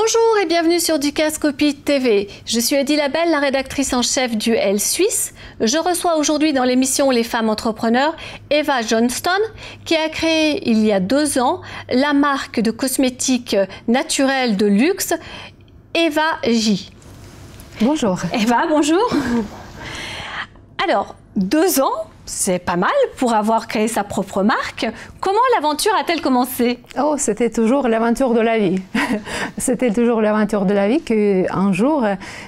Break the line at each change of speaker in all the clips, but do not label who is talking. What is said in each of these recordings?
Bonjour et bienvenue sur Ducascopie TV. Je suis Eddy Labelle, la rédactrice en chef du Elle Suisse. Je reçois aujourd'hui dans l'émission Les femmes entrepreneurs Eva Johnston qui a créé il y a 2 ans la marque de cosmétiques naturels de luxe Eva J.
Bonjour.
Eva, bonjour. Alors, 2 ans, c'est pas mal pour avoir créé sa propre marque. Comment l'aventure a-t-elle commencé?
Oh, c'était toujours l'aventure de la vie. C'était toujours l'aventure de la vie qu'un jour,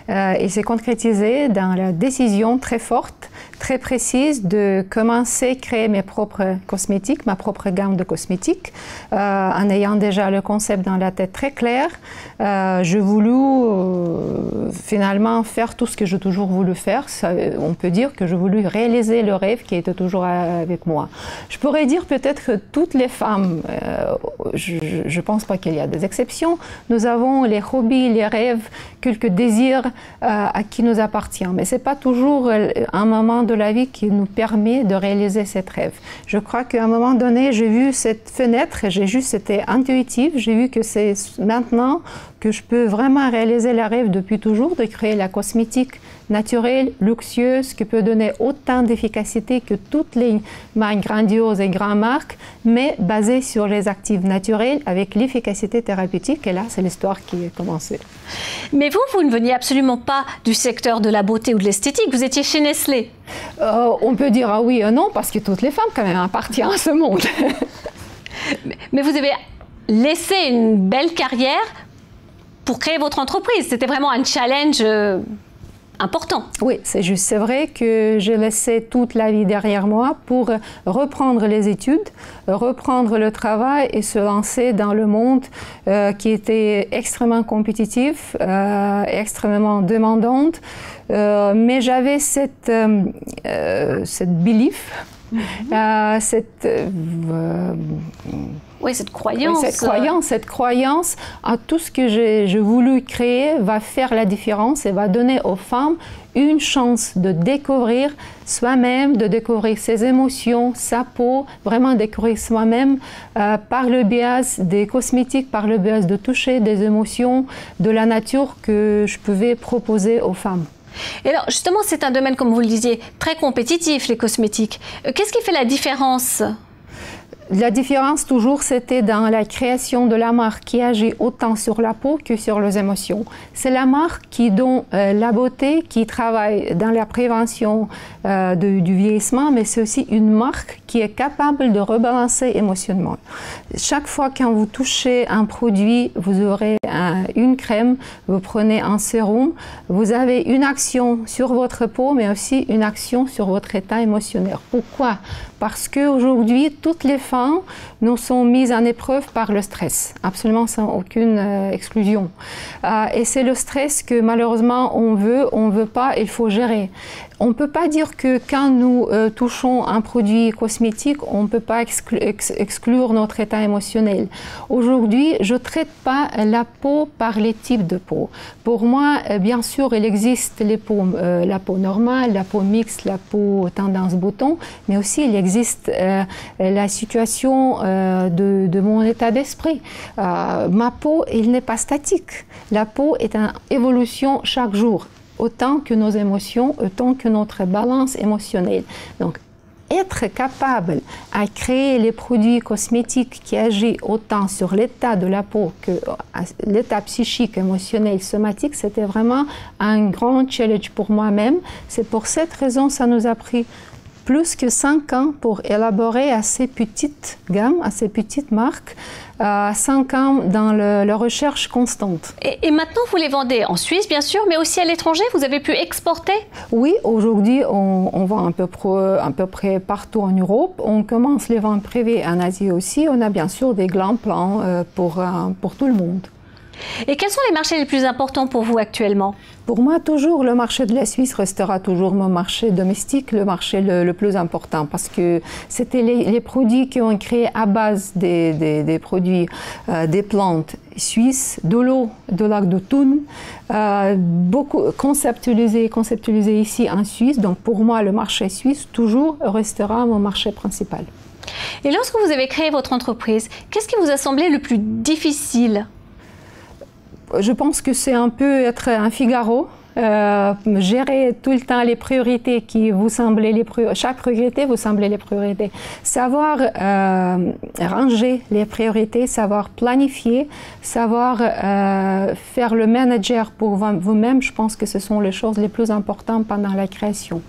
il s'est concrétisé dans la décision très forte, très précise de commencer à créer mes propres cosmétiques, ma propre gamme de cosmétiques. En ayant déjà le concept dans la tête très clair, j'ai voulu finalement faire tout ce que j'ai toujours voulu faire. On peut dire que j'ai voulu réaliser le rêve qui était toujours avec moi. Je pourrais dire peut-être que toutes les femmes, je ne pense pas qu'il y a des exceptions, nous avons les hobbies, les rêves, quelques désirs à qui nous appartient. Mais ce n'est pas toujours un moment de la vie qui nous permet de réaliser cette rêve. Je crois qu'à un moment donné, j'ai vu cette fenêtre, c'était intuitif, j'ai vu que c'est maintenant que je peux vraiment réaliser la rêve depuis toujours de créer la cosmétique naturelle, luxueuse, qui peut donner autant d'efficacité que toutes les marques grandioses et grandes marques, mais basée sur les actifs naturels avec l'efficacité thérapeutique. Et là, c'est l'histoire qui est commencée.
Mais vous ne veniez absolument pas du secteur de la beauté ou de l'esthétique, vous étiez chez Nestlé.
On peut dire ah oui et non, parce que toutes les femmes quand même appartiennent à ce monde.
Mais vous avez laissé une belle carrière pour créer votre entreprise. C'était vraiment un challenge important.
Oui, c'est juste. C'est vrai que j'ai laissé toute la vie derrière moi pour reprendre les études, reprendre le travail et se lancer dans le monde qui était extrêmement compétitif, extrêmement demandante. Mais j'avais cette belief, cette croyance à tout ce que j'ai voulu créer va faire la différence et va donner aux femmes une chance de découvrir soi-même, de découvrir ses émotions, sa peau, vraiment découvrir soi-même par le biais des cosmétiques, par le biais de toucher des émotions de la nature que je pouvais proposer aux femmes.
Et alors, justement, c'est un domaine, comme vous le disiez, très compétitif, les cosmétiques. Qu'est-ce qui fait la différence ?
La différence, toujours, c'était dans la création de la marque qui agit autant sur la peau que sur les émotions. C'est la marque qui donne la beauté, qui travaille dans la prévention du vieillissement, mais c'est aussi une marque qui est capable de rebalancer émotionnellement. Chaque fois quand vous touchez un produit, vous aurez une crème, vous prenez un sérum, vous avez une action sur votre peau, mais aussi une action sur votre état émotionnel. Pourquoi? Parce qu'aujourd'hui, toutes les femmes nous sont mises en épreuve par le stress, absolument sans aucune exclusion. Et c'est le stress que malheureusement on veut pas, il faut gérer. On ne peut pas dire que quand nous touchons un produit cosmétique, on ne peut pas exclure notre état émotionnel. Aujourd'hui, je ne traite pas la peau par les types de peau. Pour moi, bien sûr, il existe la peau normale, la peau mixte, la peau tendance bouton, mais aussi il existe la situation de mon état d'esprit. Ma peau, elle n'est pas statique. La peau est en évolution chaque jour, autant que nos émotions, autant que notre balance émotionnelle. Donc, être capable à créer les produits cosmétiques qui agissent autant sur l'état de la peau que l'état psychique, émotionnel, somatique, c'était vraiment un grand challenge pour moi-même. C'est pour cette raison que ça nous a pris plus que 5 ans pour élaborer assez petite gamme, assez petite marque, 5 ans dans la recherche constante.
Et maintenant, vous les vendez en Suisse, bien sûr, mais aussi à l'étranger. Vous avez pu exporter?
Oui, aujourd'hui, on vend à peu près partout en Europe. On commence les ventes privées en Asie aussi. On a bien sûr des grands plans pour tout le monde.
Et quels sont les marchés les plus importants pour vous actuellement?
Pour moi, toujours, le marché de la Suisse restera toujours mon marché domestique, le marché le plus important, parce que c'était les produits qui ont créé à base des produits, des plantes suisses, de l'eau, de lac de Thun, beaucoup conceptualisé ici en Suisse. Donc pour moi, le marché suisse toujours restera mon marché principal.
Et lorsque vous avez créé votre entreprise, qu'est-ce qui vous a semblé le plus difficile?
Je pense que c'est un peu être un Figaro. Gérer tout le temps les priorités qui vous semblent chaque priorité vous semble les priorités. Savoir ranger les priorités, savoir planifier, savoir faire le manager pour vous-même, je pense que ce sont les choses les plus importantes pendant la création.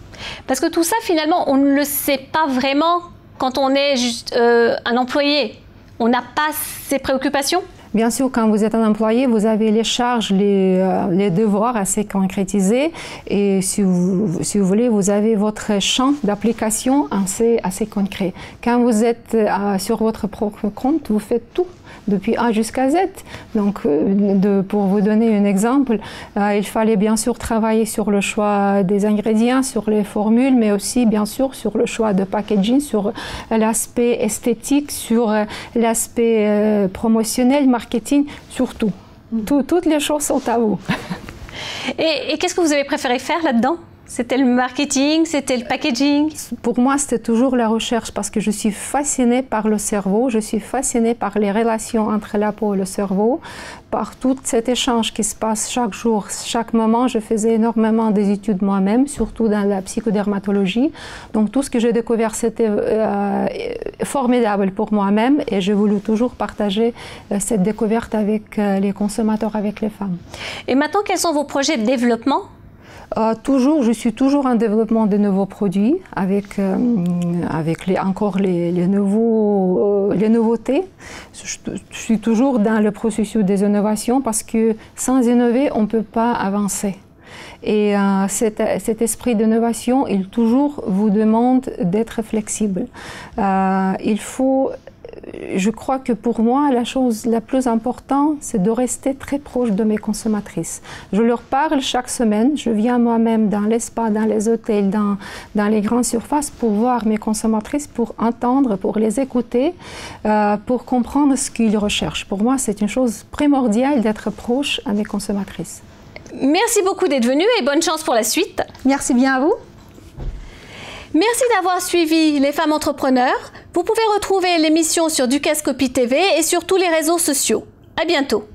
Parce que tout ça, finalement, on ne le sait pas vraiment quand on est juste un employé. On n'a pas ces préoccupations.
Bien sûr, quand vous êtes un employé, vous avez les charges, les devoirs assez concrétisés. Et si vous voulez, vous avez votre champ d'application assez concret. Quand vous êtes sur votre propre compte, vous faites tout, depuis A jusqu'à Z. Donc, pour vous donner un exemple, il fallait bien sûr travailler sur le choix des ingrédients, sur les formules, mais aussi bien sûr sur le choix de packaging, sur l'aspect esthétique, sur l'aspect promotionnel, marketing, surtout. Toutes les choses sont à vous.
Et qu'est-ce que vous avez préféré faire là-dedans ? C'était le marketing, c'était le packaging?
Pour moi, c'était toujours la recherche parce que je suis fascinée par le cerveau, je suis fascinée par les relations entre la peau et le cerveau, par tout cet échange qui se passe chaque jour, chaque moment. Je faisais énormément des études moi-même, surtout dans la psychodermatologie. Donc tout ce que j'ai découvert, c'était formidable pour moi-même et j'ai voulu toujours partager cette découverte avec les consommateurs, avec les femmes.
Et maintenant, quels sont vos projets de développement ?
Je suis toujours en développement de nouveaux produits avec les nouveautés. Je suis toujours dans le processus des innovations parce que sans innover, on ne peut pas avancer. Et cet esprit d'innovation, il toujours vous demande d'être flexible. Je crois que pour moi, la chose la plus importante, c'est de rester très proche de mes consommatrices. Je leur parle chaque semaine. Je viens moi-même dans les spas, dans les hôtels, dans les grandes surfaces pour voir mes consommatrices, pour entendre, pour les écouter, pour comprendre ce qu'ils recherchent. Pour moi, c'est une chose primordiale d'être proche à mes consommatrices.
Merci beaucoup d'être venu et bonne chance pour la suite.
Merci bien à vous.
Merci d'avoir suivi Les Femmes Entrepreneurs. Vous pouvez retrouver l'émission sur Ducascopy TV et sur tous les réseaux sociaux. À bientôt.